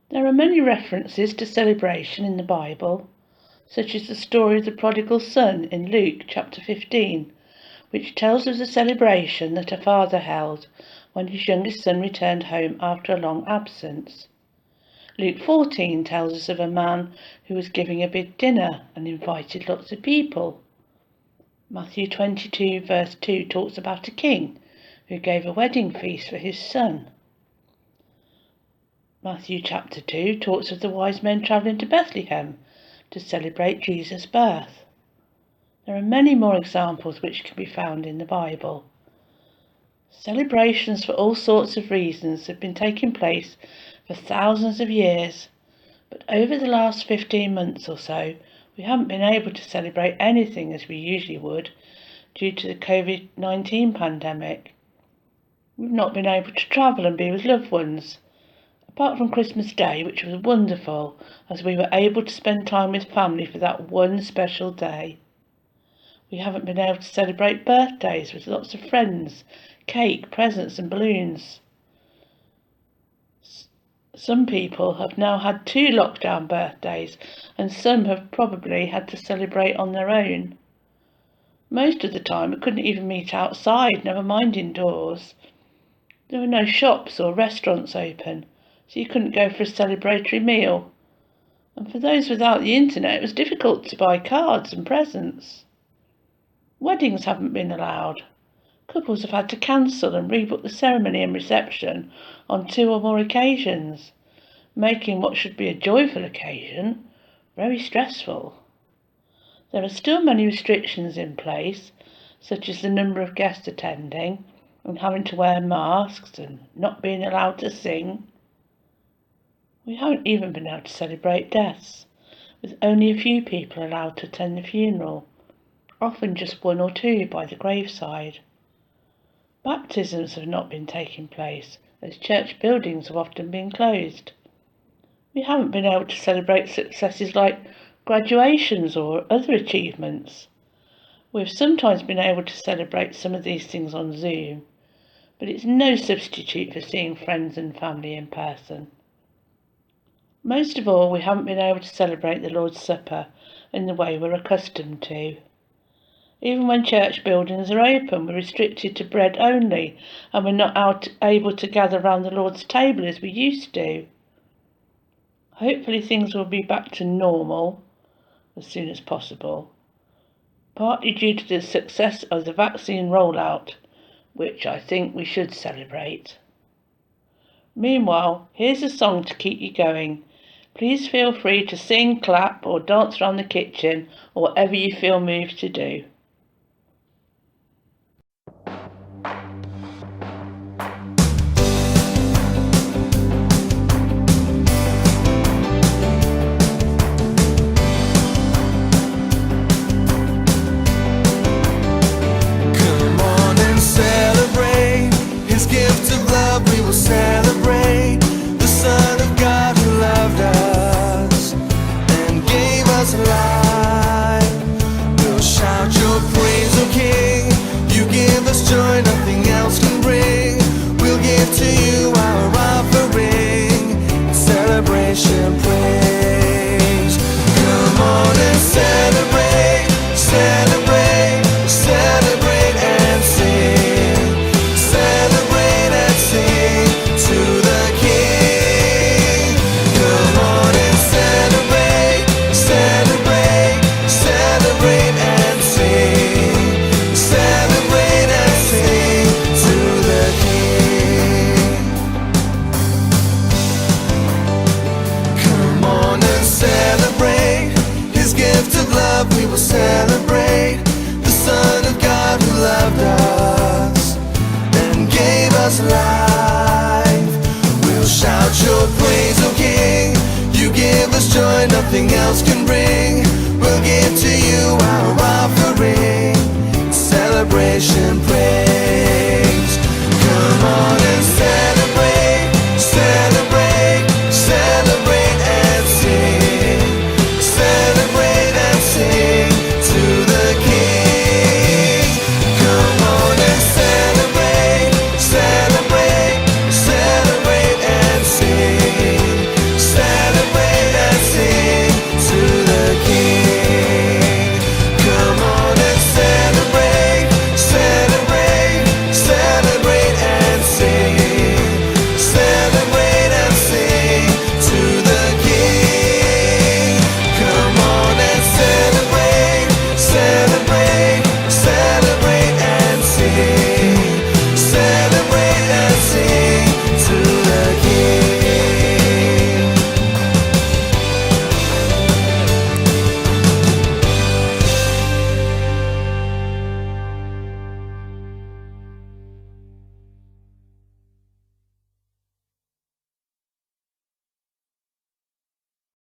There are many references to celebration in the Bible, such as the story of the prodigal son in Luke chapter 15, which tells of the celebration that a father held when his youngest son returned home after a long absence. Luke 14 tells us of a man who was giving a big dinner and invited lots of people. Matthew 22 verse 2 talks about a king who gave a wedding feast for his son. Matthew chapter 2 talks of the wise men travelling to Bethlehem to celebrate Jesus' birth. There are many more examples which can be found in the Bible. Celebrations for all sorts of reasons have been taking place for thousands of years, but over the last 15 months or so, we haven't been able to celebrate anything as we usually would due to the COVID-19 pandemic. We've not been able to travel and be with loved ones, apart from Christmas Day, which was wonderful as we were able to spend time with family for that one special day. We haven't been able to celebrate birthdays with lots of friends, cake, presents and balloons. Some people have now had 2 lockdown birthdays and some have probably had to celebrate on their own. Most of the time we couldn't even meet outside, never mind indoors. There were no shops or restaurants open, so you couldn't go for a celebratory meal. And for those without the internet, it was difficult to buy cards and presents. Weddings haven't been allowed. Couples have had to cancel and rebook the ceremony and reception on 2 or more occasions, making what should be a joyful occasion very stressful. There are still many restrictions in place, such as the number of guests attending and having to wear masks and not being allowed to sing. We haven't even been able to celebrate deaths, with only a few people allowed to attend the funeral, often just 1 or 2 by the graveside. Baptisms have not been taking place, as church buildings have often been closed. We haven't been able to celebrate successes like graduations or other achievements. We've sometimes been able to celebrate some of these things on Zoom, but it's no substitute for seeing friends and family in person. Most of all, we haven't been able to celebrate the Lord's Supper in the way we're accustomed to. Even when church buildings are open, we're restricted to bread only, and we're not able to gather round the Lord's table as we used to. Hopefully things will be back to normal as soon as possible, partly due to the success of the vaccine rollout, which I think we should celebrate. Meanwhile, here's a song to keep you going. Please feel free to sing, clap or dance around the kitchen or whatever you feel moved to do. Celebrate the Son of God who loved us and gave us life. We'll shout your praise, O King. You give us joy nothing else can bring. We'll give to you our offering, celebration, praise. Come on and celebrate, celebrate, celebrate and sing. Celebrate and sing to the King. Come on and celebrate, celebrate, celebrate and sing. Celebrate and sing to the King. Come on and celebrate His gift of love. We will celebrate the Son of God who loved us and gave us life. We'll shout your praise, O King. You give us joy nothing else can bring.